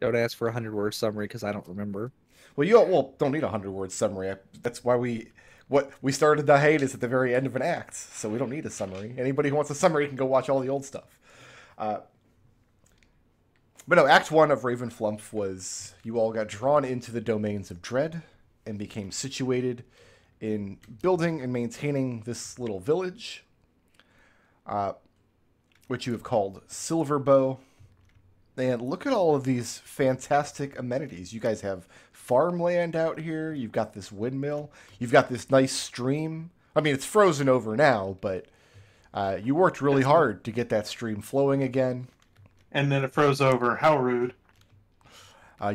Don't ask for a 100-word summary because I don't remember. Well, you don't need a 100-word summary. That's why we started the hiatus at the very end of an act, so we don't need a summary. Anybody who wants a summary can go watch all the old stuff. Uh, but no, Act 1 of Ravenflumph was you all got drawn into the domains of dread and became situated in building and maintaining this little village, which you have called Silverbough. And look at all of these fantastic amenities. You guys have farmland out here. You've got this windmill. You've got this nice stream. I mean, it's frozen over now, but you worked really hard to get that stream flowing again. And then it froze over. How rude.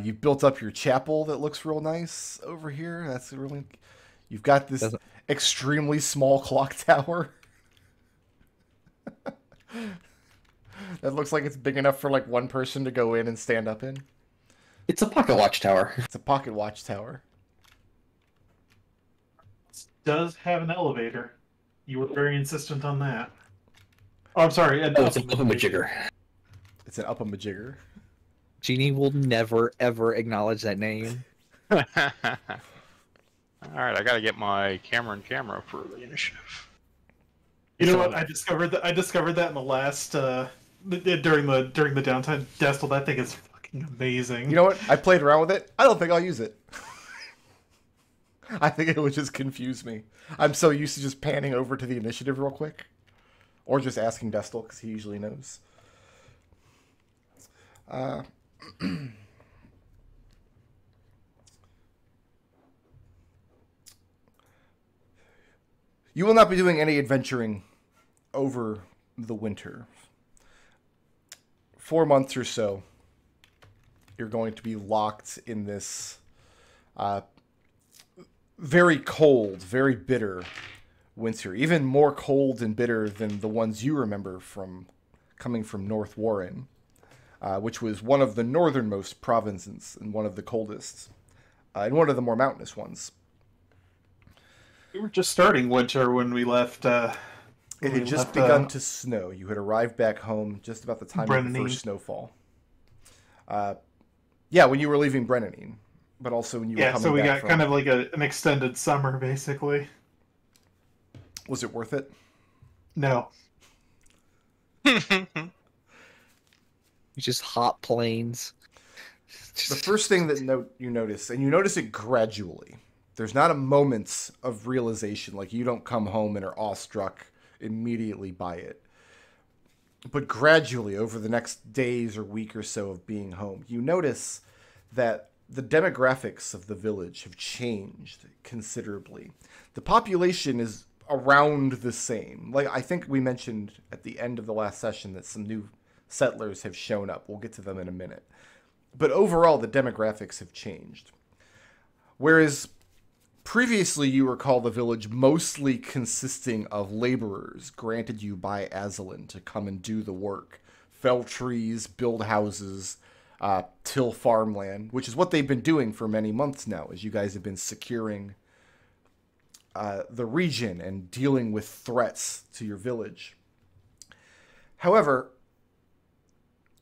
You've built up your chapel that looks real nice over here. That's really... You've got this extremely small clock tower. That looks like it's big enough for like one person to go in and stand up in. It's a pocket watchtower. It's a pocket watchtower. It does have an elevator. You were very insistent on that. Oh, I'm sorry. Oh, it's an up-a-majigger. It's an up-a-majigger. Jeannie will never, ever acknowledge that name. Alright, I gotta get my camera for the initiative. You know what? I discovered that in the last during the downtime. Destil, that thing is fucking amazing. You know what? I played around with it. I don't think I'll use it. I think it would just confuse me. I'm so used to just panning over to the initiative real quick. Or just asking Destil, because he usually knows. You will not be doing any adventuring over the winter. 4 months or so, you're going to be locked in this very cold, very bitter winter. Even more cold and bitter than the ones you remember from coming from North Warren, which was one of the northernmost provinces and one of the coldest, and one of the more mountainous ones. We were just starting winter when we left. It had just begun to snow. You had arrived back home just about the time of the first snowfall. Yeah, when you were leaving Brennanine, but also when you were coming back. Yeah, so we got kind of like an extended summer, basically. Was it worth it? No. Just hot plains. The first thing that you notice, and you notice it gradually. There's not a moment of realization, like you don't come home and are awestruck immediately by it. But gradually, over the next days or week or so of being home, you notice that the demographics of the village have changed considerably. The population is around the same. Like I think we mentioned at the end of the last session that some new settlers have shown up. We'll get to them in a minute. But overall, the demographics have changed. Whereas previously, you recall the village mostly consisting of laborers granted you by Evelyn to come and do the work. Fell trees, build houses, till farmland, which is what they've been doing for many months now, as you guys have been securing the region and dealing with threats to your village. However,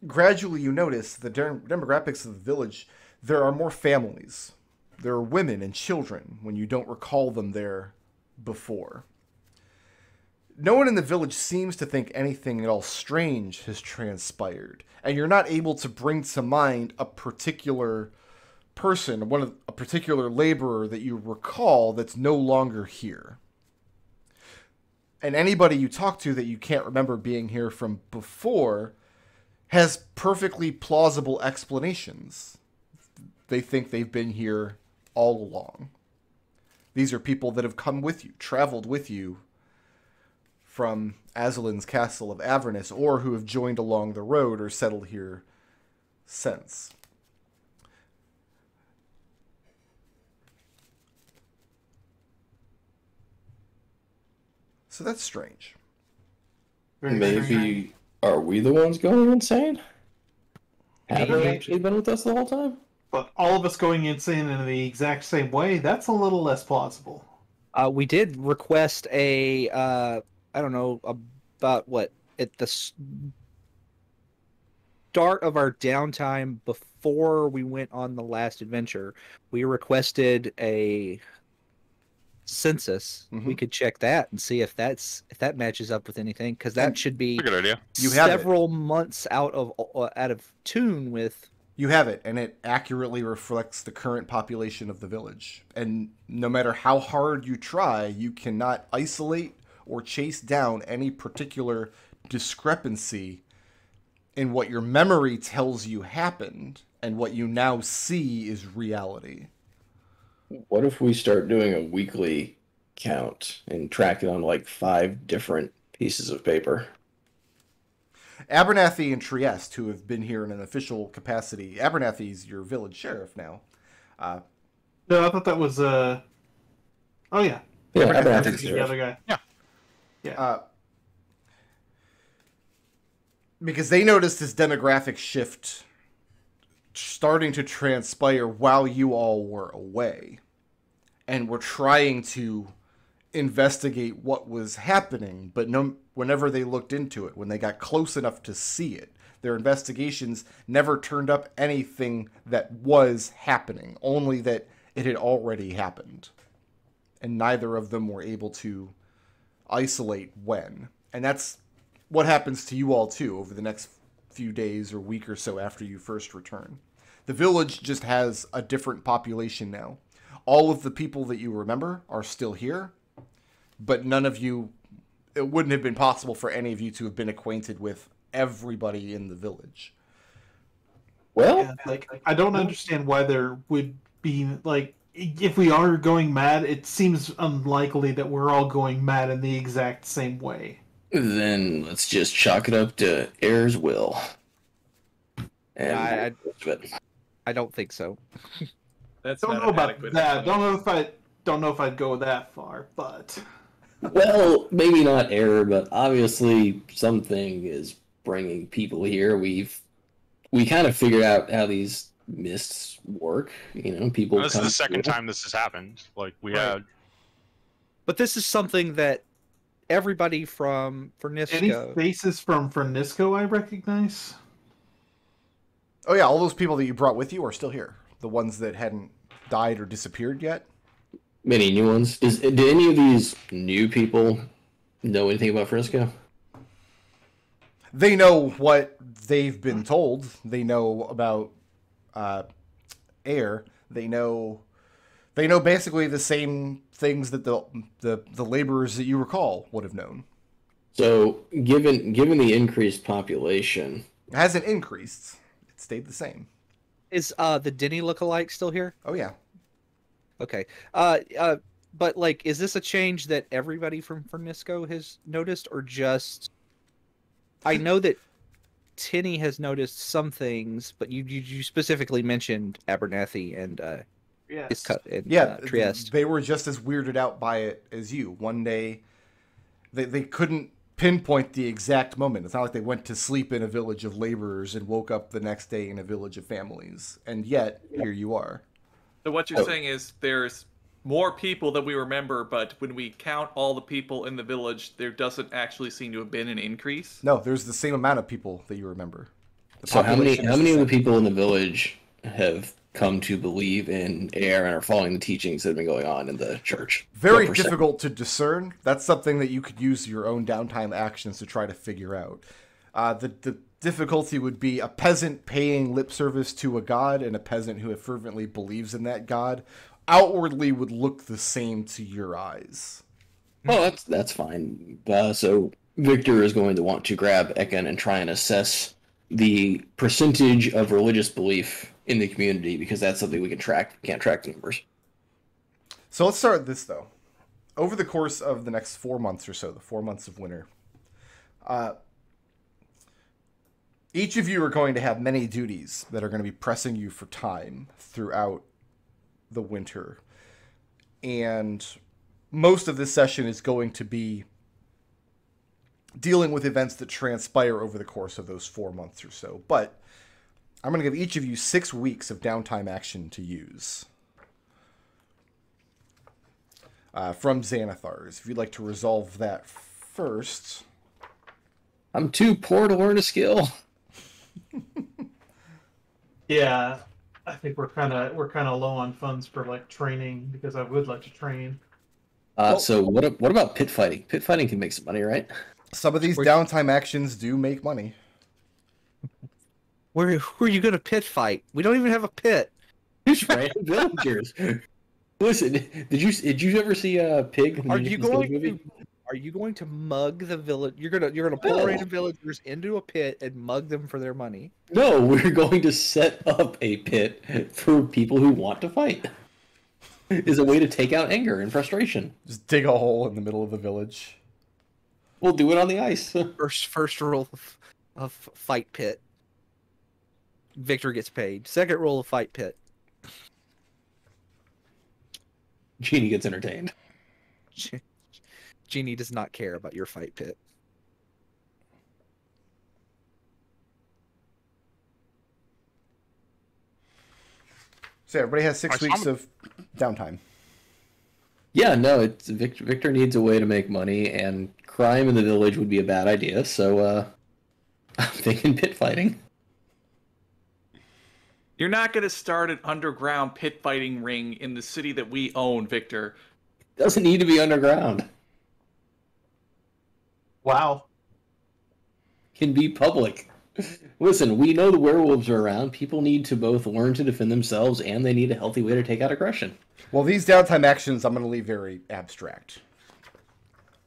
gradually you notice the demographics of the village, there are more families. There are women and children when you don't recall them there before. No one in the village seems to think anything at all strange has transpired, and you're not able to bring to mind a particular person, a particular laborer that you recall that's no longer here. And anybody you talk to that you can't remember being here from before has perfectly plausible explanations. They think they've been here all along. These are people that have come with you, traveled with you from Aslan's castle of Avernus, or who have joined along the road or settled here since. So that's strange. Maybe are we the ones going insane? Have they actually been with us the whole time? But all of us going insane in the exact same way, that's a little less plausible. We did request a, I don't know, about what, at the start of our downtime before we went on the last adventure, we requested a census. We could check that and see if that matches up with anything, because that should be a good idea. You have several months out of tune with. You have it, and it accurately reflects the current population of the village. And no matter how hard you try, you cannot isolate or chase down any particular discrepancy in what your memory tells you happened and what you now see is reality. What if we start doing a weekly count and track it on like 5 different pieces of paper? Abernathy and Trieste, who have been here in an official capacity. Abernathy's your village sheriff now. No, I thought that was oh yeah. Yeah, Abernathy's the Abernathy's other guy. Yeah. Yeah. Because they noticed this demographic shift starting to transpire while you all were away. And were trying to investigate what was happening, but whenever they looked into it, when they got close enough to see it, their investigations never turned up anything that was happening, only that it had already happened. And neither of them were able to isolate when. And that's what happens to you all too over the next few days or week or so after you first return. The village just has a different population now. All of the people that you remember are still here, but none of you, it wouldn't have been possible for any of you to have been acquainted with everybody in the village. Well, Yeah, like I don't understand why there would be like, if we are going mad, it seems unlikely that we're all going mad in the exact same way. then let's just chalk it up to Air's will. I And I don't think so. That's Don't not know about adequate that. explanation. Don't know if I'd go that far, but well, maybe not Air, but obviously something is bringing people here. We kind of figured out how these mists work. You know, people. This is come the second here. time this has happened. Like we Right. had. But this is something that everybody from any Fernisco. faces from Fernisco I recognize? Oh yeah, all those people that you brought with you are still here. The ones that hadn't died or disappeared yet. Many new ones. Do any of these new people know anything about Frisco? They know what they've been told. They know about Air. They know basically the same things that the laborers that you recall would have known. So, given the increased population, It hasn't increased. It stayed the same. Is the Denny lookalike still here? Oh yeah. Okay. But like, is this a change that everybody from Fernisco has noticed, or just? I know that Tinny has noticed some things, but you specifically mentioned Abernathy and Yes. Trieste. They were just as weirded out by it as you. One day, they couldn't pinpoint the exact moment. It's not like they went to sleep in a village of laborers and woke up the next day in a village of families. And yet, here you are. So what you're saying is there's more people than we remember, but when we count all the people in the village, there doesn't actually seem to have been an increase. No, there's the same amount of people that you remember. The so how many population is of the same. people in the village have come to believe in Air and are following the teachings that have been going on in the church? Very What percent? difficult to discern. That's something that you could use your own downtime actions to try to figure out. The difficulty would be a peasant paying lip service to a god and a peasant who fervently believes in that god outwardly would look the same to your eyes. Oh, that's fine. So Victor is going to want to grab Ekon and try and assess the percentage of religious belief in the community, because that's something we can track. We can't track the numbers. So let's start with this, though. Over the course of the next 4 months or so, the 4 months of winter, each of you are going to have many duties that are going to be pressing you for time throughout the winter. And most of this session is going to be dealing with events that transpire over the course of those 4 months or so. But I'm going to give each of you 6 weeks of downtime action to use. From Xanathars. If you'd like to resolve that first. I'm too poor to learn a skill. Yeah, I think we're kind of low on funds for like training because I would like to train. So what about pit fighting? Pit fighting can make some money, right? Some of these Where- downtime actions do make money. Where are you gonna pit fight? We don't even have a pit. Just random villagers. Listen, did you ever see Pig? The Are Ninja you from Distil going movie? to are you going to mug the village? You're gonna pull No. random villagers into a pit and mug them for their money. No, we're going to set up a pit for people who want to fight. Is a way to take out anger and frustration. Just dig a hole in the middle of the village. We'll do it on the ice. First rule of fight pit. Victor gets paid. Second rule of fight pit. Genie gets entertained. Genie does not care about your fight pit. So everybody has 6 I saw weeks them. of downtime. Yeah, no, it's Victor needs a way to make money, and crime in the village would be a bad idea. So I'm thinking pit fighting. You're not going to start an underground pit fighting ring in the city that we own, Victor. Doesn't need to be underground. Wow. Can be public. Listen, we know the werewolves are around. People need to both learn to defend themselves, and they need a healthy way to take out aggression. Well, these downtime actions I'm going to leave very abstract.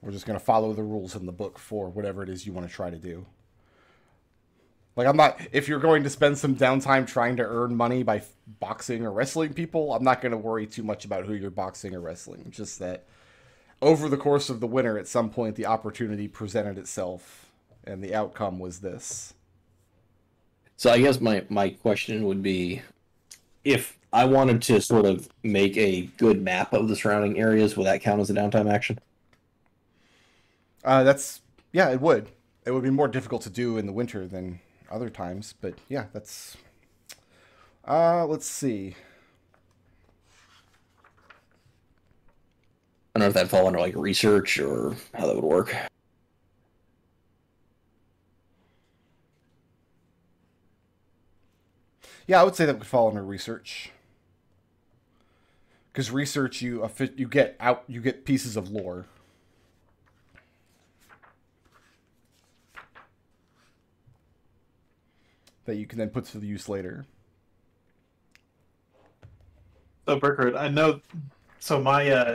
We're just going to follow the rules in the book for whatever it is you want to try to do. Like, I'm not... If you're going to spend some downtime trying to earn money by boxing or wrestling people, I'm not going to worry too much about who you're boxing or wrestling. It's just that over the course of the winter, at some point, the opportunity presented itself, and the outcome was this. So I guess my question would be, if I wanted to sort of make a good map of the surrounding areas, will that count as a downtime action? Yeah, it would. It would be more difficult to do in the winter than other times, but yeah, that's... let's see. I don't know if that'd fall under like research or how that would work. Yeah, I would say that would fall under research. Because research, you get pieces of lore. That you can then put to the use later. So Burkhardt, I know. So my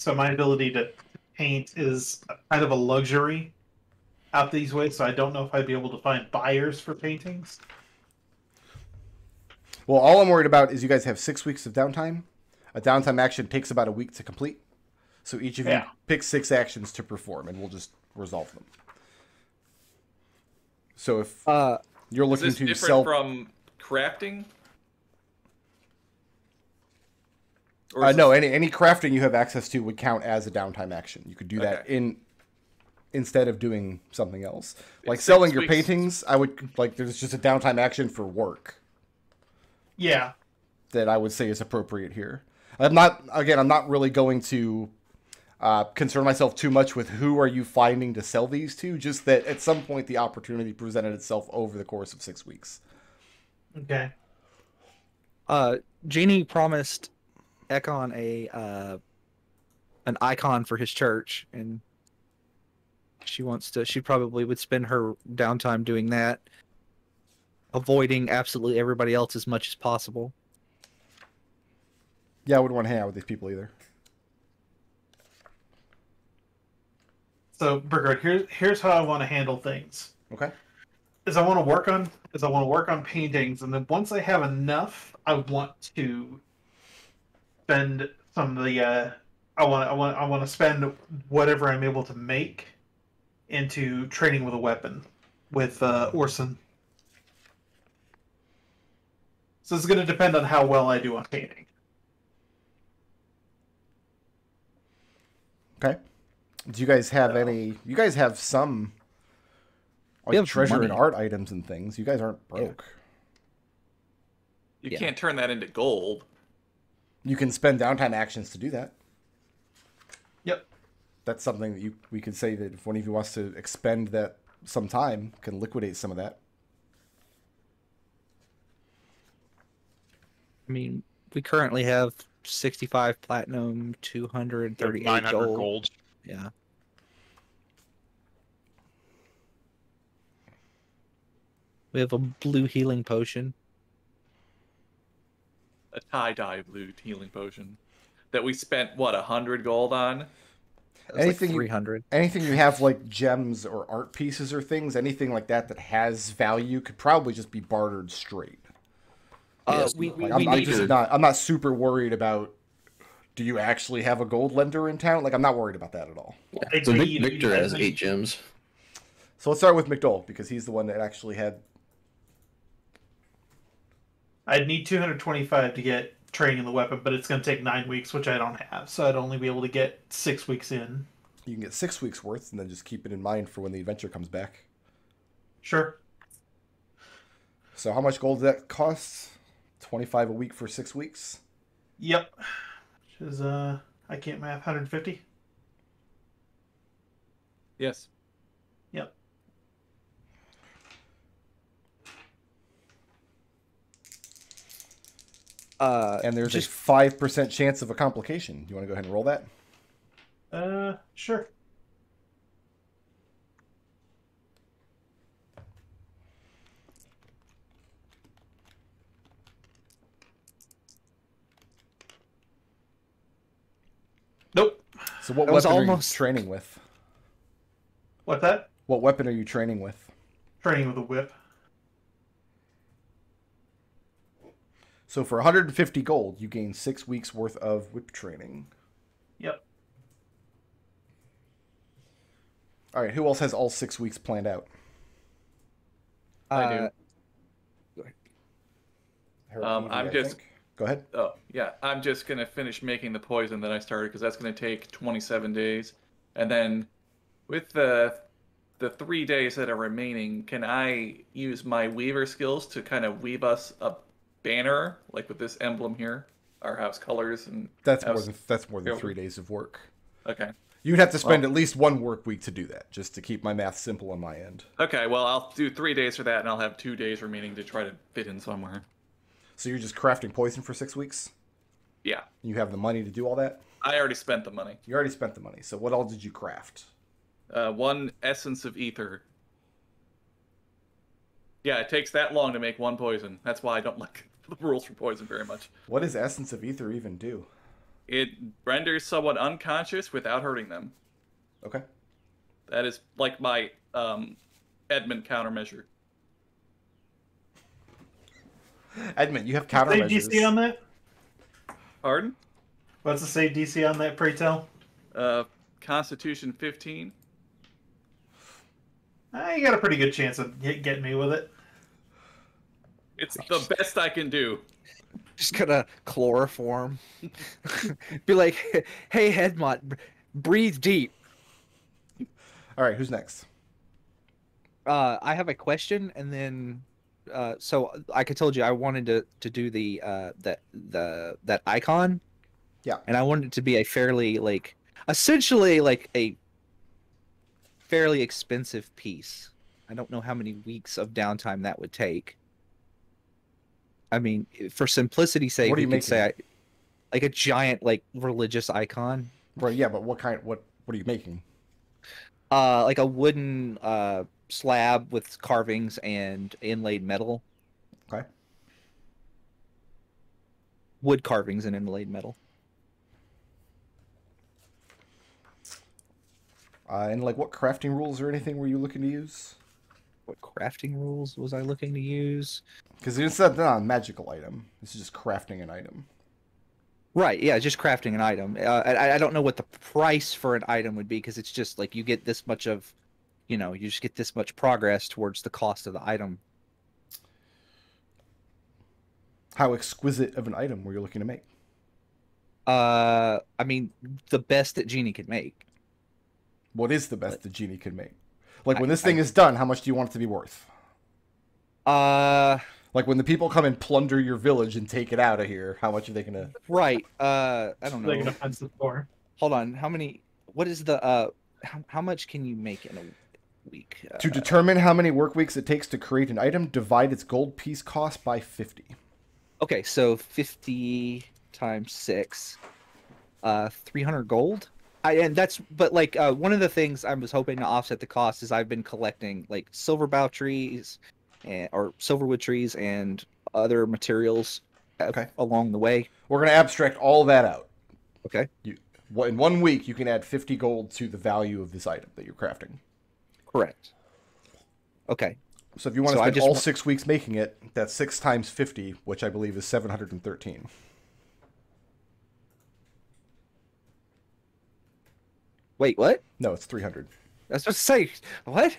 ability to paint is kind of a luxury out these ways. So I don't know if I'd be able to find buyers for paintings. Well, all I'm worried about is you guys have 6 weeks of downtime. A downtime action takes about a week to complete. So each of you pick 6 actions to perform, and we'll just resolve them. So if you're Is looking this to different sell... from crafting? No, any crafting you have access to would count as a downtime action. You could do that instead of doing something else. Like selling your paintings, I would there's just a downtime action for work. Yeah. That I would say is appropriate here. I'm not really going to concern myself too much with who are you finding to sell these to, just that at some point the opportunity presented itself over the course of 6 weeks. Okay. Jeannie promised Ekon an icon for his church, and she probably would spend her downtime doing that, avoiding absolutely everybody else as much as possible. Yeah, I wouldn't want to hang out with these people either. So Burkhardt, here's how I want to handle things. Okay. I want to work on paintings, and then once I have enough, I want to spend some of the I want to spend whatever I'm able to make into training with a weapon with Orson. So it's going to depend on how well I do on painting. Okay. Do you guys have any? You guys have some We have treasure money. and art items and things. You guys aren't broke. You can't turn that into gold. You can spend downtime actions to do that. Yep. That's something that we could say that if one of you wants to expend that some time, can liquidate some of that. I mean, we currently have 65 platinum, 238 900 gold. gold. Yeah. We have a blue healing potion. A tie-dye blue healing potion that we spent, what, 100 gold on? That was Anything like 300. Anything you have like gems or art pieces or things, anything like that that has value could probably just be bartered straight. Yes, we Like, we I'm need just not. I'm not super worried about. Do you actually have a gold lender in town? Like, I'm not worried about that at all. So Victor has 8 gems. So let's start with McDohl because he's the one that actually had. I'd need 225 to get training in the weapon, but it's going to take 9 weeks, which I don't have. So I'd only be able to get 6 weeks in. You can get 6 weeks worth, and then just keep it in mind for when the adventure comes back. Sure. So how much gold does that cost? 25 a week for 6 weeks. Yep. Which is I can't math 150. Yes. Yep. And there's just a 5% chance of a complication. You want to go ahead and roll that? Sure. Nope. So what That was weapon are you almost- training with? What's that? What weapon are you training with? Training with a whip. So for 150 gold, you gain 6 weeks worth of whip training. Yep. All right, who else has all 6 weeks planned out? I do. Evie, I'm I just- think. Go ahead. Oh, yeah. I'm just going to finish making the poison that I started because that's going to take 27 days. And then with the 3 days that are remaining, can I use my weaver skills to kind of weave us a banner, like with this emblem here, our house colors and That's house... more than Yeah. 3 days of work. Okay. You'd have to spend at least 1 work week to do that, just to keep my math simple on my end. Okay, well, I'll do 3 days for that, and I'll have 2 days remaining to try to fit in somewhere. So you're just crafting poison for 6 weeks? Yeah. You have the money to do all that? I already spent the money. You already spent the money. So what all did you craft? 1 essence of ether. Yeah, it takes that long to make 1 poison. That's why I don't like the rules for poison very much. What does Essence of Ether even do? It renders someone unconscious without hurting them. Okay. That is like my Edmont countermeasure. Edmont, you have Save countermeasures. DC on that? Pardon? What's the save DC on that, pray tell? Constitution 15. You got a pretty good chance of getting me with it. It's the best I can do. Just gonna chloroform. Be like, hey, Edmont, breathe deep. All right, who's next? I have a question, and then, so like I told you, I wanted to do the that icon. Yeah. And I wanted it to be a fairly essentially a fairly expensive piece. I don't know how many weeks of downtime that would take. I mean, for simplicity's sake, What are you we could making? say like a giant religious icon. Right, yeah, but what are you making? Like a wooden slab with carvings and inlaid metal. Okay. Wood carvings and inlaid metal. And what crafting rules or anything were you looking to use? What crafting rules was I looking to use? Because it's not a magical item. This is just crafting an item. Right, yeah, just crafting an item. I don't know what the price for an item would be because it's just like you get this much of, you just get this much progress towards the cost of the item. How exquisite of an item were you looking to make? I mean, the best that Genie could make. What is the best the genie could make? When this thing is done, how much do you want it to be worth? When the people come and plunder your village and take it out of here, how much are they gonna? Right. I don't Like an know. offensive for. Hold on. What is the how much can you make in a week? To determine how many work weeks it takes to create an item, divide its gold piece cost by 50. Okay, so 50 times 6, 300 gold. And that's, but like, one of the things I was hoping to offset the cost is I've been collecting like Silverbough trees or Silverwood trees and other materials Okay. along the way. We're going to abstract all that out. Okay. In 1 week, you can add 50 gold to the value of this item that you're crafting. Correct. Okay. So if you want to spend all 6 weeks making it, that's 6 times 50, which I believe is 713. Wait, what? No, it's 300. I was supposed to say, what?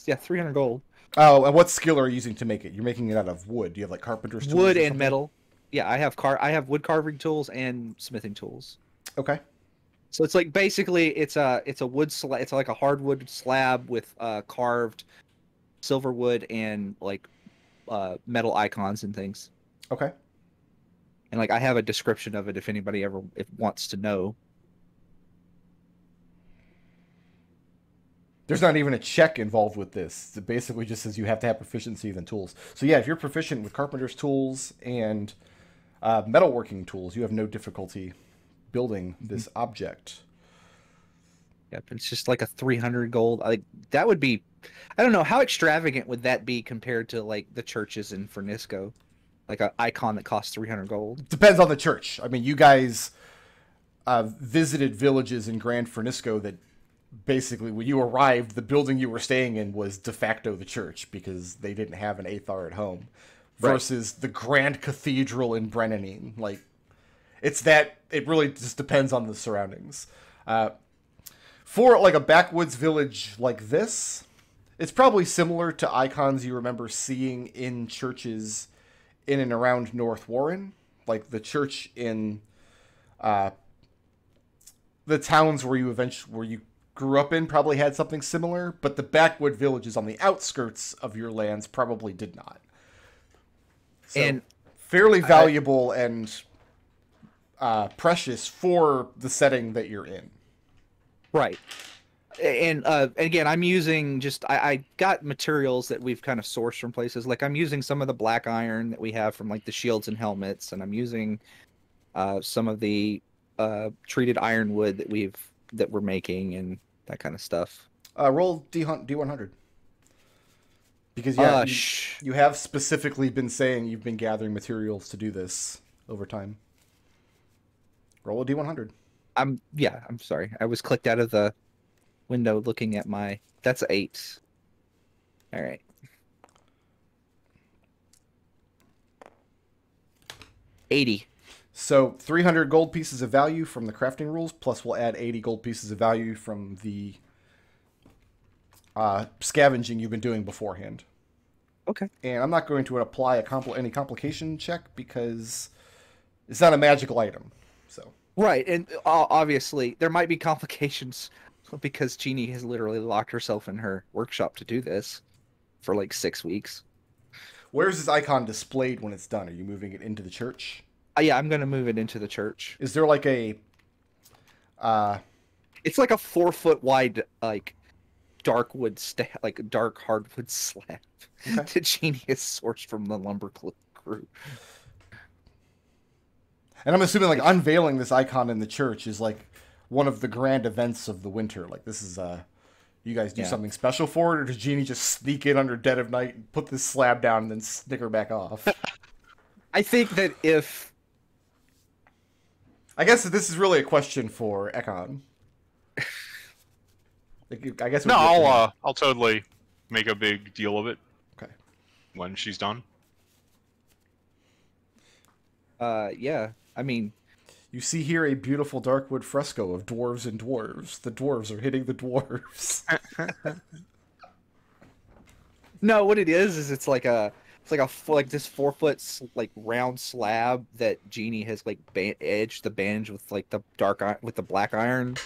Yeah, 300 gold. Oh, and what skill are you using to make it? You're making it out of wood. Do you have like carpenter's tools? Wood and metal. Yeah, I have wood carving tools and smithing tools. Okay. So it's like basically it's a wood slab. It's like a hardwood slab with carved silver wood and like metal icons and things. Okay. And like I have a description of it if anybody ever wants to know. There's not even a check involved with this. It basically just says you have to have proficiency in tools. So yeah, if you're proficient with carpenter's tools and metalworking tools, you have no difficulty building this object. Yep, it's just like a 300 gold. Like that would be, I don't know, how extravagant would that be compared to like the churches in Fernisco? Like an icon that costs 300 gold. Depends on the church. I mean, you guys visited villages in Grand Fernisco that basically when you arrived, the building you were staying in was de facto the church because they didn't have an Aethar at home. Versus the Grand Cathedral in Brennanine. Like, it's that, it really just depends on the surroundings. For like a backwoods village like this, it's probably similar to icons you remember seeing in churches in and around North Warren. Like the church in the towns where you grew up in probably had something similar, but the backwood villages on the outskirts of your lands probably did not. So, and fairly valuable and precious for the setting that you're in. Right. And again, I'm using I got materials that we've kind of sourced from places. Like I'm using some of the black iron that we have from like the shields and helmets, and I'm using some of the treated ironwood that we're making and that kind of stuff. Roll D100. Because you have specifically been saying you've been gathering materials to do this over time. Roll a D100. I'm sorry. I was clicked out of the window looking at my... That's 8. All right. $80. So 300 gold pieces of value from the crafting rules, plus we'll add 80 gold pieces of value from the scavenging you've been doing beforehand. Okay. And I'm not going to apply any complication check because it's not a magical item. So. Right, and obviously there might be complications because Jeannie has literally locked herself in her workshop to do this for like 6 weeks. Where's this icon displayed when it's done? Are you moving it into the church? Yeah, I'm going to move it into the church. Is there like a... It's like a 4-foot wide, like, dark hardwood slab that Jeannie has sourced from the lumber crew. And I'm assuming like unveiling this icon in the church is like one of the grand events of the winter. Like this is you guys do something special for it, or does Jeannie just sneak in under dead of night and put this slab down and then snicker back off? I think that if... I guess this is really a question for Ekon. I guess. No, I'll totally make a big deal of it. Okay. When she's done. Yeah. I mean, you see here a beautiful darkwood fresco of dwarves and dwarves. The dwarves are hitting the dwarves. No, what it is it's like this 4-foot like round slab that Jeannie has like edged the bandage with like the black iron,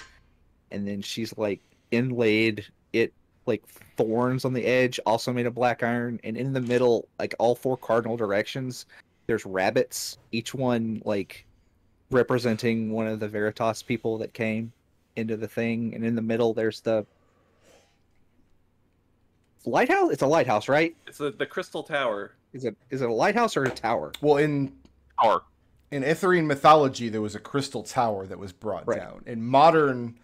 and then she's like inlaid it like thorns on the edge, also made of black iron, and in the middle, like all 4 cardinal directions, there's rabbits, each one like representing one of the Veritas people that came into the thing, and in the middle there's the lighthouse. It's a lighthouse, right? It's the Crystal Tower. Is it a lighthouse or a tower? Well, in Or Itharian mythology, there was a crystal tower that was brought Right. down. In modern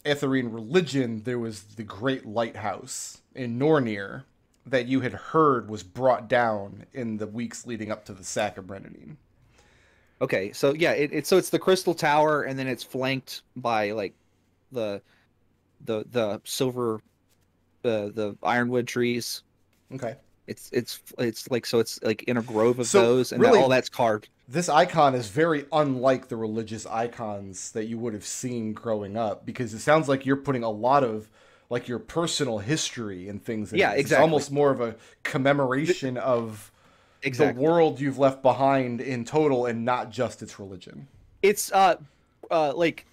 Itharian religion, there was the Great Lighthouse in Nornir that you had heard was brought down in the weeks leading up to the sack of Brennan. Okay, so yeah, it's the crystal tower, and then it's flanked by like the silver, the ironwood trees. Okay. It's like, so it's like in a grove of So, those, and really- all that's carved. This icon is very unlike the religious icons that you would have seen growing up, because it sounds like you're putting a lot of like your personal history and things in Yeah, this. exactly. It's almost more of a commemoration of Exactly. the world you've left behind in total, and not just its religion. It's like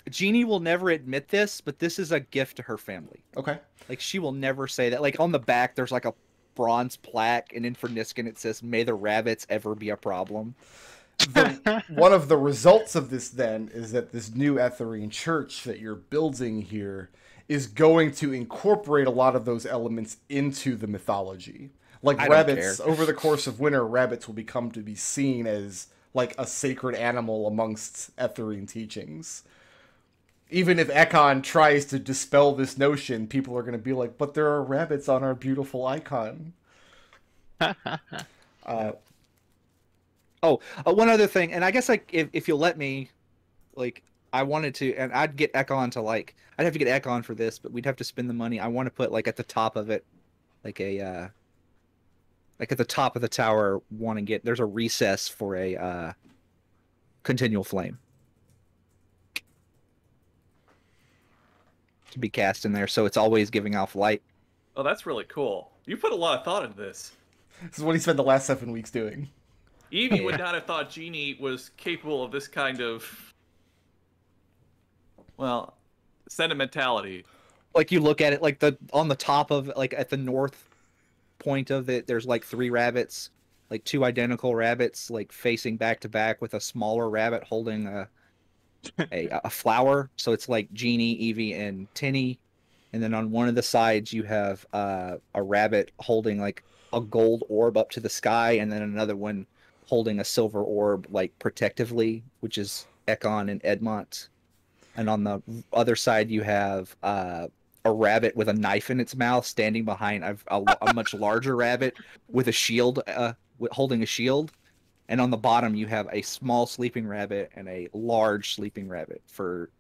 Jeannie will never admit this, but this is a gift to her family. Okay. Like, she will never say that. Like, on the back, there's like a bronze plaque, and in for Niskin it says, "May the rabbits ever be a problem." One of the results of this then is that this new Etherian church that you're building here is going to incorporate a lot of those elements into the mythology. Like I don't rabbits, care. over the course of winter, rabbits will become to be seen as like a sacred animal amongst Etherian teachings. Even if Ekon tries to dispel this notion, people are going to be like, but there are rabbits on our beautiful icon. One other thing, and I guess like if you'll let me, like, I wanted to, and I'd get Ekon to like, I'd have to get Ekon for this, but we'd have to spend the money. I want to put like at the top of it, like a like at the top of the tower, want to get, there's a recess for a continual flame to be cast in there, so it's always giving off light. Oh, that's really cool. You put a lot of thought into this. This is what he spent the last 7 weeks doing. Evie would not have thought Jeannie was capable of this kind of, well, sentimentality. Like, you look at it, like on the top of, like at the north point of it, there's like 3 rabbits, like 2 identical rabbits, like facing back to back, with a smaller rabbit holding a flower. So it's like Jeannie, Evie, and Tinny. And then on one of the sides you have a rabbit holding like a gold orb up to the sky, and then another one holding a silver orb like protectively, which is Ekon and Edmont. And on the other side you have a rabbit with a knife in its mouth standing behind a much larger rabbit with a shield, holding a shield. And on the bottom you have a small sleeping rabbit and a large sleeping rabbit for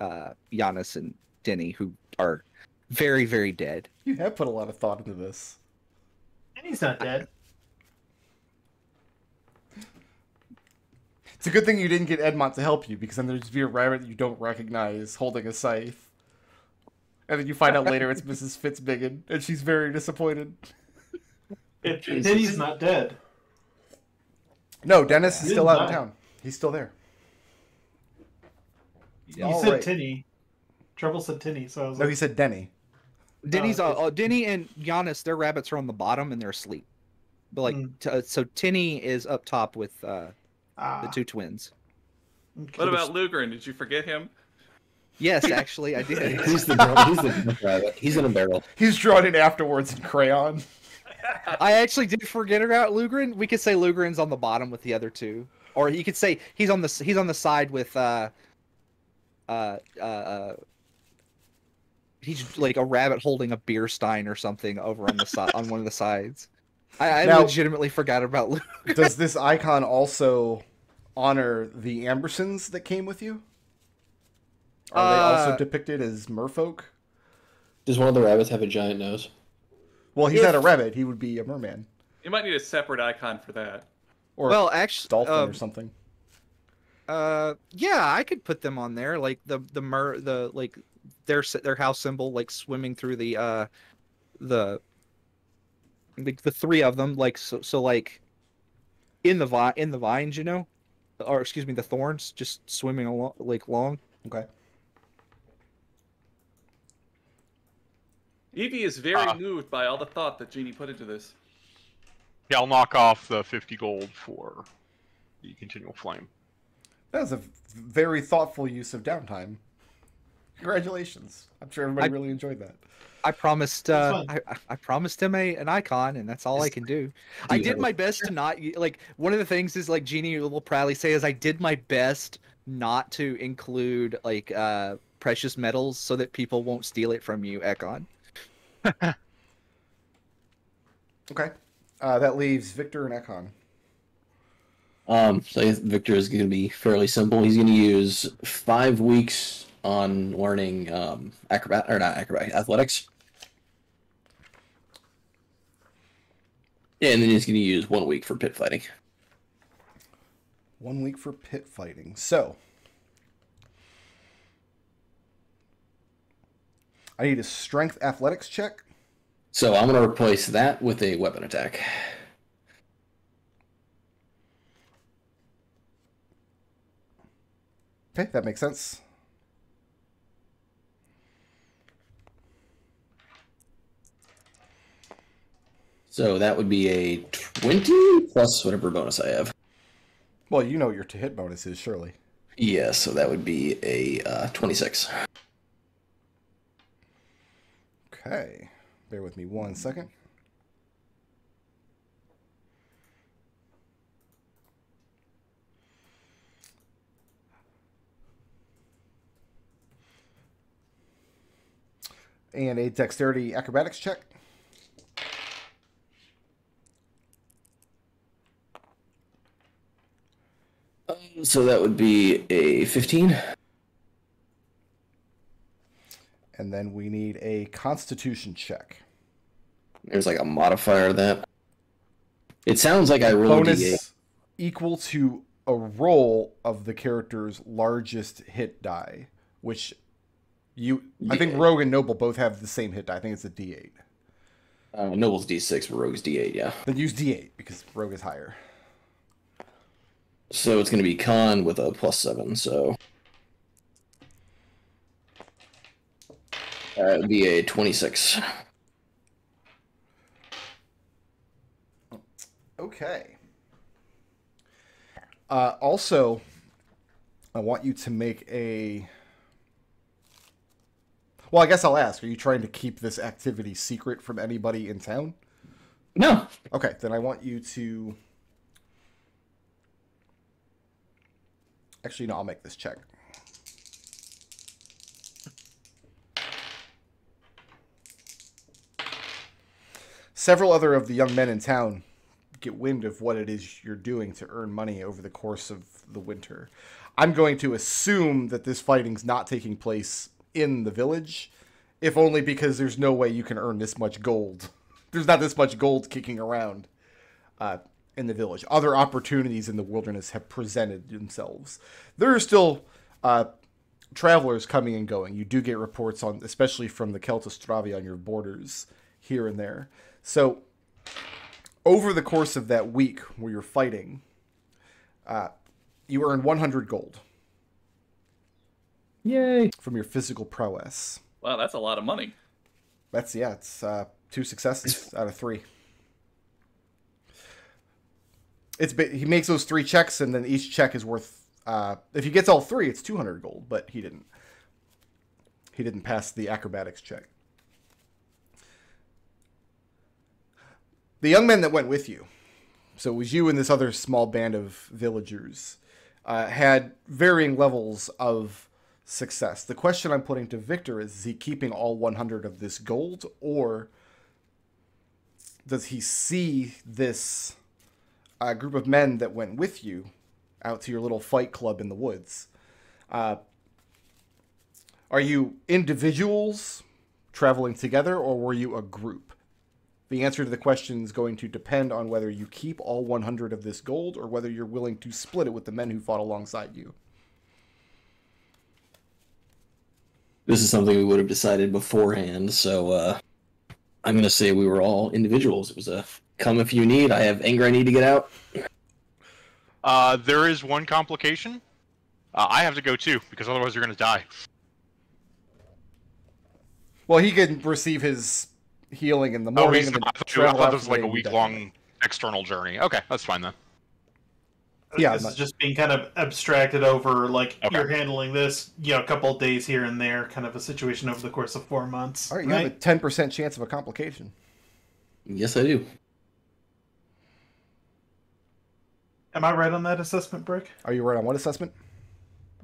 Giannis and Denny, who are very, very dead. You have put a lot of thought into this. And he's not dead. It's a good thing you didn't get Edmont to help you, because then there'd just be a rabbit that you don't recognize holding a scythe. And then you find out later it's Mrs. Fitzbiggin, and she's very disappointed. Denny's not dead. No, Dennis is He still didn't out of die. town. He's still there. You All said right. Tinny. Treble said Tinny, so I was No, like, he said Denny. Denny's okay. Denny and Giannis, their rabbits are on the bottom and they're asleep. But like, so Tinny is up top with the 2 twins. What about Lugren? Did you forget him? Yes, actually, I did. He's the rabbit. He's in a barrel. He's drawn in afterwards in crayon. I actually did forget about Lugren. We could say Lugren's on the bottom with the other 2, or you could say he's on the side with he's like a rabbit holding a beer stein or something over on the side on one of the sides. I Now- legitimately forgot about Lugren. Does this icon also honor the Ambersons that came with you? Are they also depicted as merfolk? Does one of the rabbits have a giant nose? Well, he's not a rabbit. He would be a merman. You might need a separate icon for that. Or Well, actually, dolphin or something. yeah, I could put them on there, like the like their house symbol, like swimming through the 3 of them, like so like in the vines, you know, or excuse me, the thorns, just swimming along, like long. Okay. Evie is very moved by all the thought that Jeannie put into this. yeah, I'll knock off the 50 gold for the continual flame. That was a very thoughtful use of downtime. Congratulations. I'm sure everybody really enjoyed that. I promised It's I promised him an icon, and that's all I can do. I did my best to not like one of the things is like Jeannie will proudly say is I did my best not to include like precious metals so that people won't steal it from you, Ekon. Okay. That leaves Victor and Ekon. So Victor is going to be fairly simple. He's going to use 5 weeks on learning athletics. Yeah, and then he's going to use 1 week for pit fighting. 1 week for pit fighting. So I need a strength athletics check. So I'm going to replace that with a weapon attack. Okay, that makes sense. So that would be a 20 plus whatever bonus I have. Well, you know what your to hit bonus is, surely. Yeah, so that would be a 26. Okay. Bear with me 1 second. And a dexterity acrobatics check. So that would be a 15. And then we need a constitution check. There's like a modifier to that. It sounds like I rolled Bonus D8. equal to a roll of the character's largest hit die, which I think Rogue and Noble both have the same hit die. I think it's a D8. Noble's D6, but Rogue's D8, yeah. Then use D8 because Rogue is higher. So it's going to be con with a +7, so... it would be a 26. Okay. Also, I want you to make a... Well, I guess I'll ask. Are you trying to keep this activity secret from anybody in town? No. Okay, then I want you to... Actually, no, I'll make this check. Several other of the young men in town get wind of what it is you're doing to earn money over the course of the winter. I'm going to assume that this fighting's not taking place in the village, if only because there's no way you can earn this much gold. There's not this much gold kicking around in the village. Other opportunities in the wilderness have presented themselves. There are still travelers coming and going. You do get reports on, especially from the Celtostravi on your borders here and there. So over the course of that week where you're fighting, you earn 100 gold. Yay. From your physical prowess. Wow, that's a lot of money. It's 2 successes out of 3. He makes those 3 checks, and then each check is worth. If he gets all 3, it's 200 gold. But he didn't. He didn't pass the acrobatics check. The young men that went with you, so it was you and this other small band of villagers, had varying levels of success. The question I'm putting to Victor is he keeping all 100 of this gold, or does he see this group of men that went with you out to your little fight club in the woods? Are you individuals traveling together, or were you a group? The answer to the question is going to depend on whether you keep all 100 of this gold or whether you're willing to split it with the men who fought alongside you. This is something we would have decided beforehand, so I'm going to say we were all individuals. It was a come if you need. I have anger I need to get out. There is one complication. I have to go too, because otherwise you're going to die. Well, he can receive his healing in the morning. I thought this was like a week-long external journey. Okay, that's fine then. Yeah, this is just being kind of abstracted over, like, Okay. you're handling this, a couple of days here and there, kind of a situation over the course of 4 months. All right, you have a 10% chance of a complication. Yes, I do. Am I right on that assessment, Brick? Are you right on what assessment?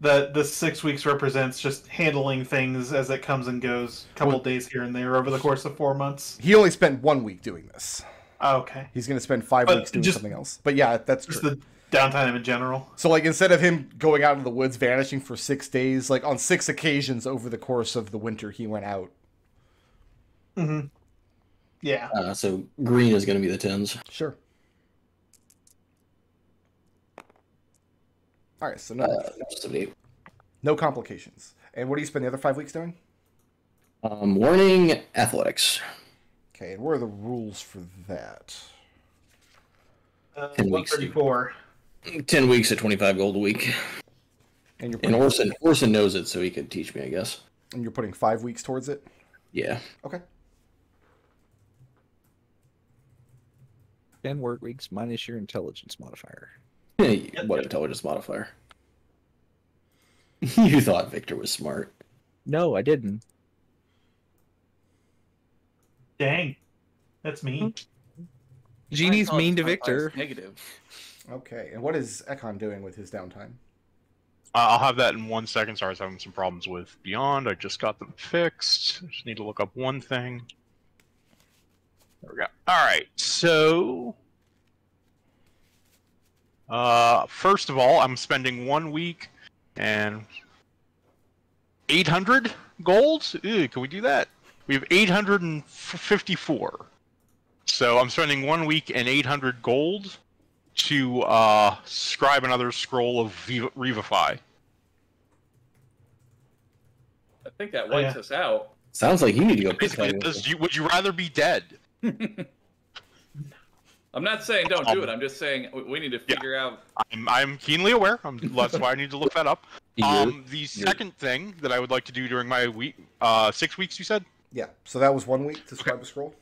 That the 6 weeks represents just handling things as it comes and goes, a couple of days here and there over the course of 4 months. He only spent 1 week doing this. Oh, okay. He's going to spend 5 weeks doing something else. But yeah, that's Just true. the downtime in general. So, like, instead of him going out in the woods, vanishing for 6 days, like, on 6 occasions over the course of the winter, he went out. Mm-hmm. Yeah. So green is going to be the 10s. Sure. All right, so no complications. And what do you spend the other 5 weeks doing? Learning athletics. Okay, and what are the rules for that? 10 weeks. 134. 10 weeks at 25 gold a week. And And Orson knows it, so he could teach me, I guess. And you're putting 5 weeks towards it? Yeah. Okay. 10 work weeks minus your intelligence modifier. What intelligence modifier? You thought Victor was smart. No, I didn't. Dang. That's mean. Genie's mean to Modifier is Victor. Negative. Okay, and what is Ekon doing with his downtime? I'll have that in 1 second. Sorry, I was having some problems with Beyond. I just got them fixed. I just need to look up one thing. There we go. All right, so first of all, I'm spending 1 week and 800 gold. Ew, can we do that? We have 854. So I'm spending 1 week and 800 gold to scribe another scroll of Revivify. I think that wipes us out. Sounds like you need to go Basically, it does, would you rather be dead? I'm not saying don't do it. I'm just saying we need to figure out. I'm keenly aware. That's why I need to look that up. You're- The second thing that I would like to do during my week, 6 weeks, you said? Yeah, so that was 1 week to scribe a scroll?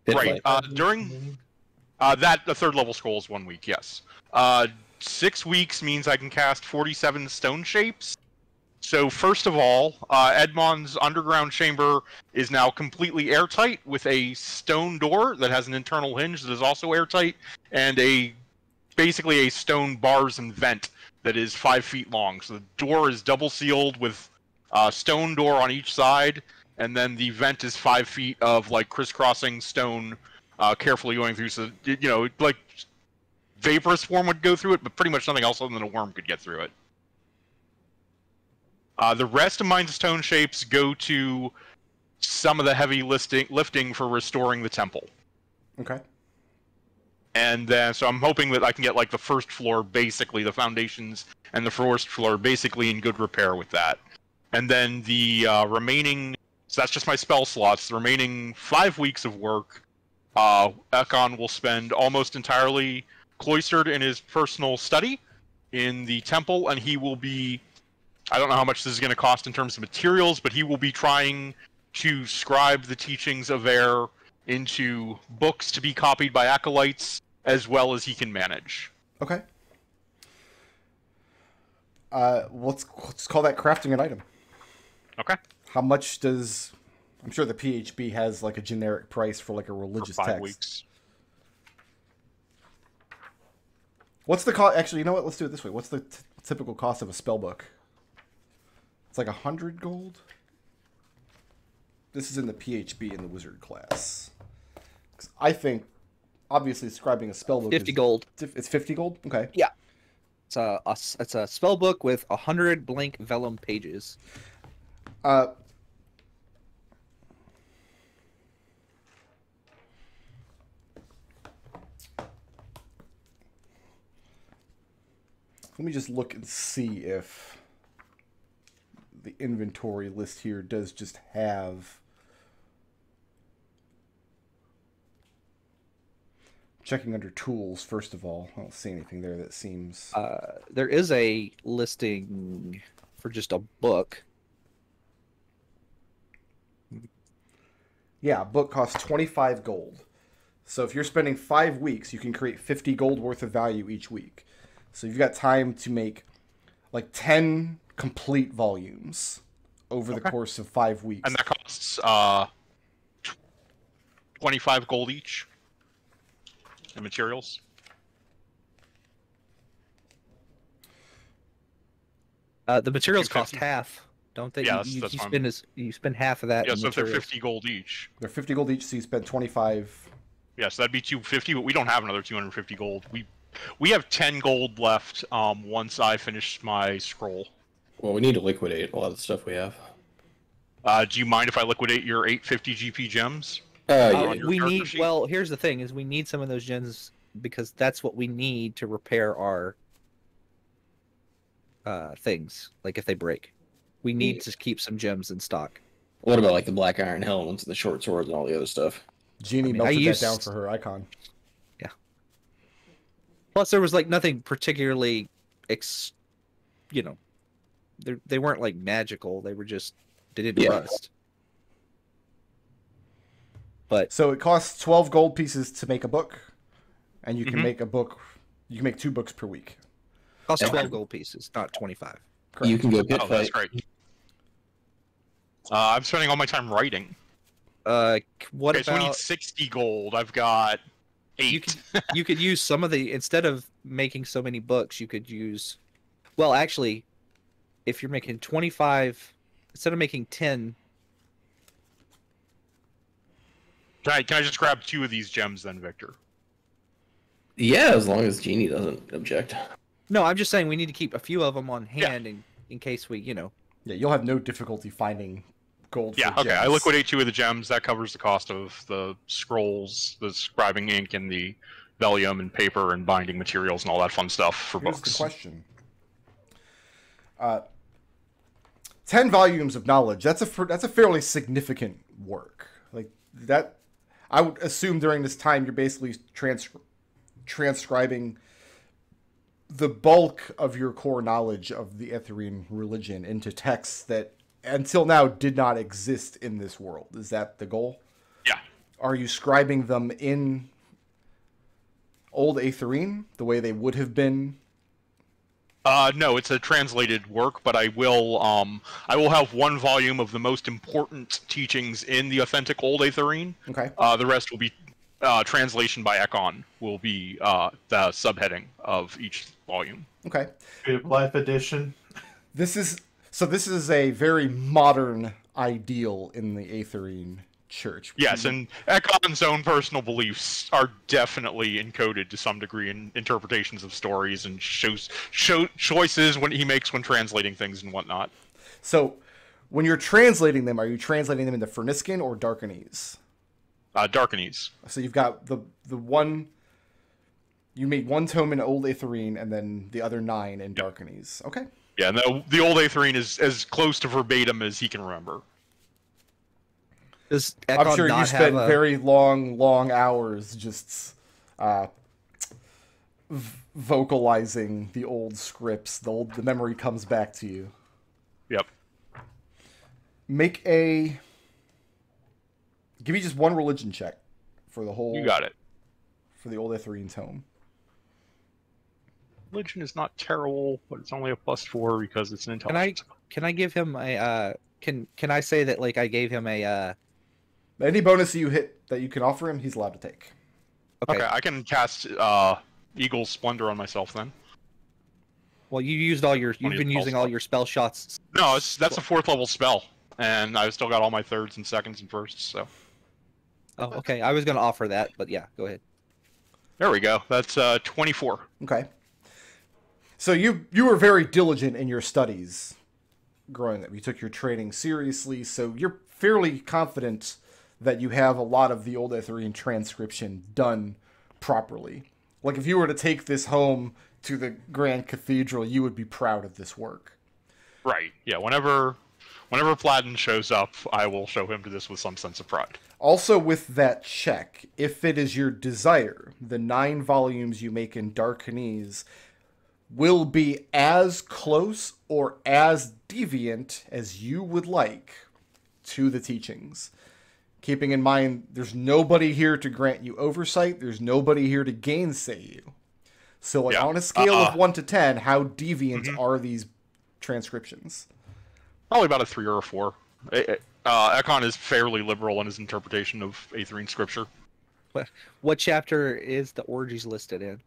Right. During the third level scroll is 1 week, yes. 6 weeks means I can cast 47 stone shapes. So first of all, Edmont's underground chamber is now completely airtight with a stone door that has an internal hinge that is also airtight, and basically a stone bars and vent that is 5 feet long. So the door is double sealed with a stone door on each side, and then the vent is 5 feet of like crisscrossing stone, carefully going through. So like vaporous form would go through it, but pretty much nothing else other than a worm could get through it. The rest of my stone shapes go to some of the heavy lifting for restoring the temple. Okay. And then, so I'm hoping that I can get like the first floor, basically the foundations, and the first floor basically in good repair with that. And then the remaining, so that's just my spell slots. The remaining 5 weeks of work, Ekon will spend almost entirely cloistered in his personal study in the temple, and he will be, I don't know how much this is going to cost in terms of materials, but he will be trying to scribe the teachings of air into books to be copied by acolytes, as well as he can manage. Okay. Let's call that crafting an item. Okay. How much does... I'm sure the PHB has like a generic price for like a religious For 5 text. weeks. What's the cost? Actually, you know what? Let's do it this way. What's the typical cost of a spell book? It's like 100 gold. This is in the PHB in the wizard class. 'Cause I think, obviously, scribing a spell book 50 is, gold. It's 50 gold. Okay. Yeah. It's a spell book with 100 blank vellum pages. Let me just look and see if the inventory list here does just have... Checking under tools, first of all. I don't see anything there that seems... There is a listing for just a book. Yeah, a book costs 25 gold. So if you're spending 5 weeks, you can create 50 gold worth of value each week. So you've got time to make like 10 complete volumes over the course of 5 weeks. And that costs 25 gold each in materials. The materials cost half, don't they? Yeah, you spend half of that. Yeah, in so if they're materials. 50 gold each. They're 50 gold each, so you spend 25. Yeah, so that'd be 250, but we don't have another 250 gold. We have 10 gold left once I finish my scroll. Well, we need to liquidate a lot of the stuff we have. Do you mind if I liquidate your 850 GP gems? We need. Well, here's the thing: is we need some of those gems because that's what we need to repair our things. Like if they break, we need to keep some gems in stock. What about like the black iron helmets and the short swords and all the other stuff? Genie melted that down for her icon. Yeah. Plus, there was like nothing particularly, they weren't like magical. They were just they didn't rust. But so it costs 12 gold pieces to make a book, and you can make a book. You can make 2 books per week. Costs 12 gold pieces, not 25. Correct. You can go pit Oh, fight. that's great. I'm spending all my time writing. What Okay, so we need about 60 gold. I've got 8. you could use some of the instead of making so many books, you could use. Well, actually, if you're making 25 instead of making 10. Can I just grab 2 of these gems then, Victor? Yeah, as long as Genie doesn't object. No, I'm just saying we need to keep a few of them on hand in case we, Yeah, you'll have no difficulty finding gold. Yeah, for okay. gems. I liquidate 2 of the gems. That covers the cost of the scrolls, the scribing ink, and the vellum and paper and binding materials and all that fun stuff for Here's books. the question. 10 volumes of knowledge. That's a fairly significant work. Like that, I would assume during this time you're basically transcribing the bulk of your core knowledge of the Etherean religion into texts that until now did not exist in this world. Is that the goal? Yeah. Are you scribing them in Old Aetherine the way they would have been? No, it's a translated work, but I will have 1 volume of the most important teachings in the authentic Old Aetherine. Okay. The rest will be translation by Ekon. Will be the subheading of each volume. Okay. Life edition. This is a very modern ideal in the Aetherine Church. Yes, and Ekon's own personal beliefs are definitely encoded to some degree in interpretations of stories and choices when he makes when translating things and whatnot. So, when you're translating them, are you translating them into Ferniscan or Darkanese? Darkanese. So you've got the one. You made 1 tome in Old Aetherine and then the other 9 in Darkanese. Okay. Yeah, and the Old Aetherine is as close to verbatim as he can remember. Does Ekon I'm sure you spent very long hours just vocalizing the old scripts. The memory comes back to you. Yep. Give me just 1 religion check for the whole. You got it. For the Old Aetherine tome. Religion is not terrible, but it's only a +4 because it's an intelligence. Can I give him a can I say that like I gave him a Any bonus you hit that you can offer him, he's allowed to take. Okay, I can cast Eagle's Splendor on myself then. Well, you've been using all your spell shots. No, that's a 4th level spell, and I've still got all my 3rds and 2nds and 1sts, so. Oh, okay. I was going to offer that, but yeah, go ahead. There we go. That's 24. Okay. So you were very diligent in your studies growing up. You took your training seriously, so you're fairly confident that you have a lot of the Old Aetherine transcription done properly. Like if you were to take this home to the Grand Cathedral, you would be proud of this work. Right. Yeah, whenever Platin shows up, I will show him to this with some sense of pride. Also with that check, if it is your desire, the 9 volumes you make in Darkanese will be as close or as deviant as you would like to the teachings. Keeping in mind, there's nobody here to grant you oversight. There's nobody here to gainsay you. So, like, Yeah. on a scale of 1 to 10, how deviant are these transcriptions? Probably about a 3 or a 4. Ekon is fairly liberal in his interpretation of Aetherine scripture. What chapter is the orgies listed in?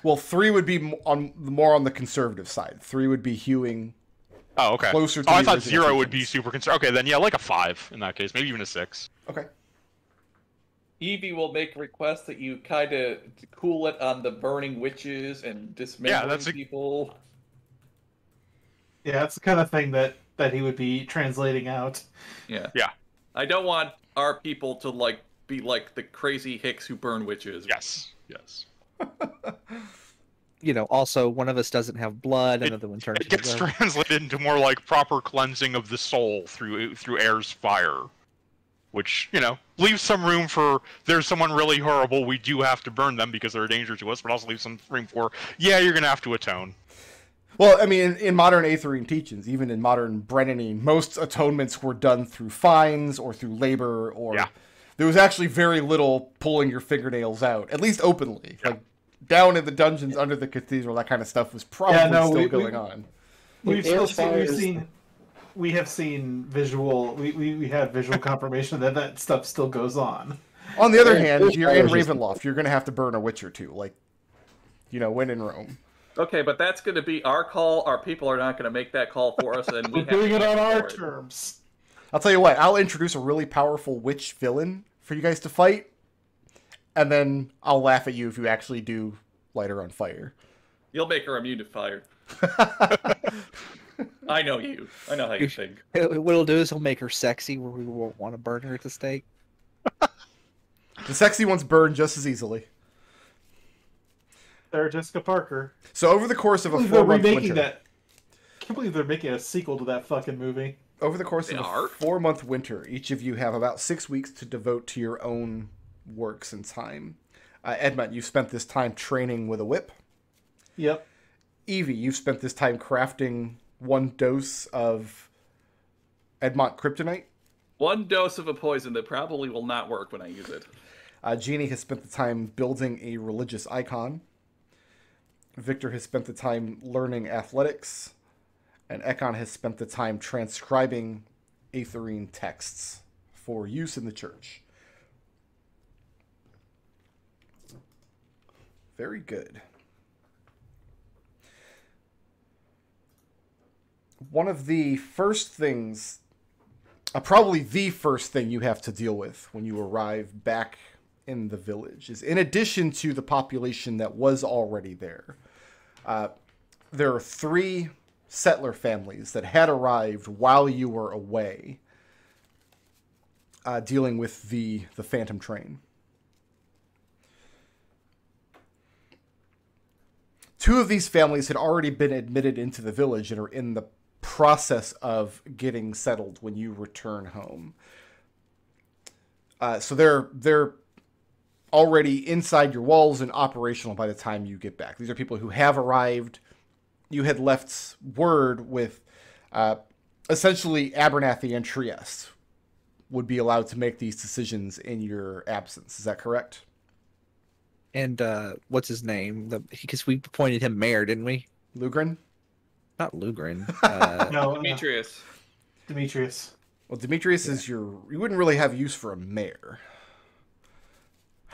Well, 3 would be more on the conservative side. 3 would be hewing Oh, okay. closer to I the thought original 0 would be teachings. super conservative. Okay, then yeah, like a 5 in that case. Maybe even a 6. Okay. Evie will make requests that you kind of cool it on the burning witches and dismembering people. Yeah, that's the kind of thing that he would be translating out. Yeah. Yeah. I don't want our people to like be like the crazy hicks who burn witches. Yes. Yes. You know, also one of us doesn't have blood, another one turns It gets into translated into more like proper cleansing of the soul through air's fire, which, you know, leaves some room for there's someone really horrible, we do have to burn them because they're a danger to us, but also leaves some room for, yeah, you're gonna have to atone. Well, I mean, in modern Aetherine teachings, even in modern Brennanine, most atonements were done through fines or through labor, or there was actually very little pulling your fingernails out, at least openly. Yeah. Like, down in the dungeons under the cathedral, that kind of stuff was probably going on. We have seen visual. We have visual confirmation that stuff still goes on. On the other hand, if you're in Ravenloft, you're going to have to burn a witch or two, like, you know, when in Rome. Okay, but that's going to be our call. Our people are not going to make that call for us, and We're doing it on our terms. I'll tell you what, I'll introduce a really powerful witch villain for you guys to fight, and then I'll laugh at you if you actually do light her on fire. You'll make her immune to fire. I know you. I know how you think. What he'll do is he'll make her sexy where we won't want to burn her at the stake. The sexy ones burn just as easily. Sarah Jessica Parker. So over the course of a They're 4-month remaking winter... that. I can't believe they're making a sequel to that fucking movie. Over the course They of are? a 4-month winter, each of you have about 6 weeks to devote to your own works and time. Edmont, you've spent this time training with a whip. Yep. Evie, you've spent this time crafting 1 dose of Edmont kryptonite. 1 dose of a poison that probably will not work when I use it. Jeannie has spent the time building a religious icon. Victor has spent the time learning athletics. And Ekon has spent the time transcribing Aetherine texts for use in the church. Very good. One of the first things, probably the first thing you have to deal with when you arrive back in the village is, in addition to the population that was already there, there are 3 settler families that had arrived while you were away, dealing with the Phantom Train. 2 of these families had already been admitted into the village and are in the process of getting settled when you return home. So they're already inside your walls and operational by the time you get back. These are people who have arrived. You had left word with essentially Abernathy and Trieste would be allowed to make these decisions in your absence. Is that correct? And what's his name? Because we appointed him mayor, didn't we? Lugrin? Not Lugrin. No, Demetrius. Demetrius. Well, Demetrius is you wouldn't really have use for a mayor.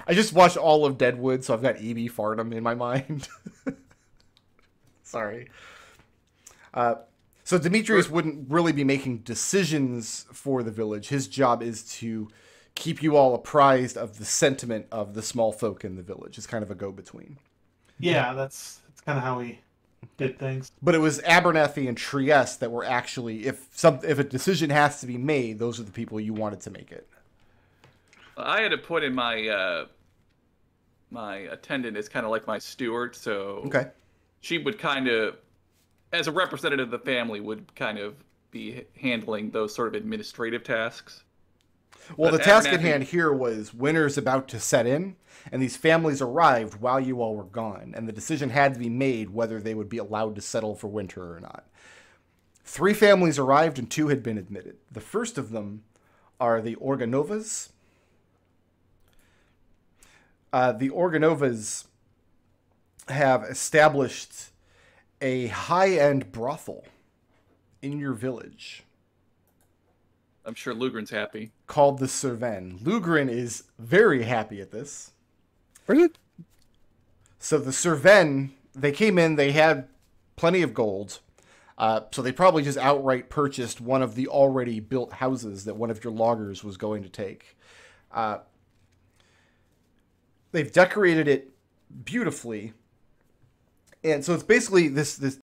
I just watched all of Deadwood, so I've got E.B. Farnham in my mind. Sorry. So Demetrius wouldn't really be making decisions for the village. His job is to keep you all apprised of the sentiment of the small folk in the village. It's kind of a go-between. Yeah, that's kind of how we did things. But it was Abernathy and Trieste that were actually, if a decision has to be made, those are the people you wanted to make it. I had to put in my my attendant as kind of like my steward, so Okay. she would kind of, as a representative of the family, would kind of be handling those sort of administrative tasks. Well, But the task at Abernathy- hand here was winter's about to set in, and these families arrived while you all were gone, and the decision had to be made whether they would be allowed to settle for winter or not. 3 families arrived and 2 had been admitted. The first of them are the Organovas. The Organovas have established a high-end brothel in your village. I'm sure Lugren's happy. Called the Cerven. Lugren is very happy at this. Bring it. So the Cerven, they came in, they had plenty of gold. So they probably just outright purchased one of the already built houses that one of your loggers was going to take. They've decorated it beautifully. And so it's basically this